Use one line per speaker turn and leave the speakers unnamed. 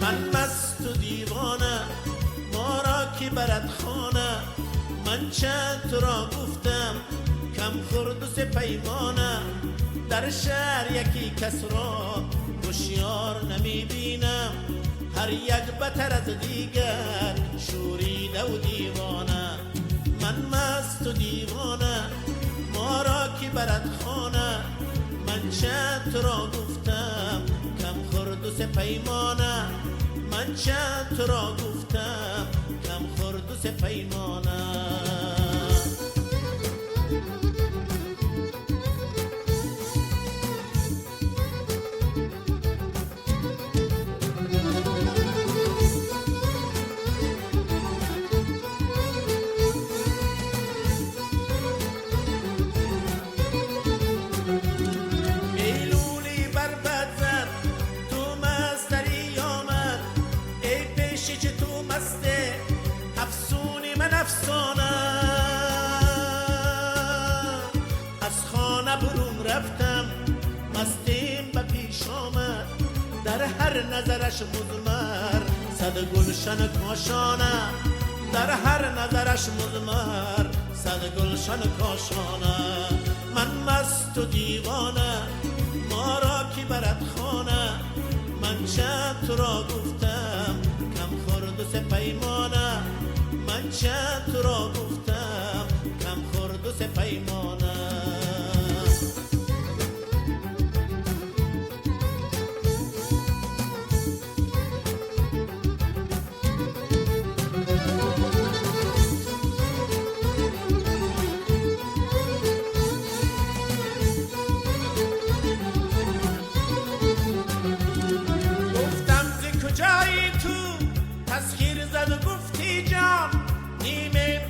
من مست و دیوانه ما را کی برد خانه، من چند تو را گفتم کم خورد و سپیمانه، در شهر یکی کس را هوشیار نمی بینم، هر یک بتر از دیگر شوریده و دیوانه. من مست و دیوانه ما را کی برد خانه، من چند تو را گفتم کم خورد و سپیمانه، من چند تو را گفتم کم خورد و سپیمانه. افسانه از خانه برون رفتم مستیم به پیش آمد، در هر نظرش مزمر صد گلشن کاشانه، در هر نظرش مزمر صد گلشن کاشانه. من مست و دیوانه ما را کی برد خانه، من چند تو را گفتم کم خورد و سپیمانه، من چند تو را گفتم کم خورد و سپیمانه. گفتم ز کجایی تو تسخیر زد و گفتی جان، نیمه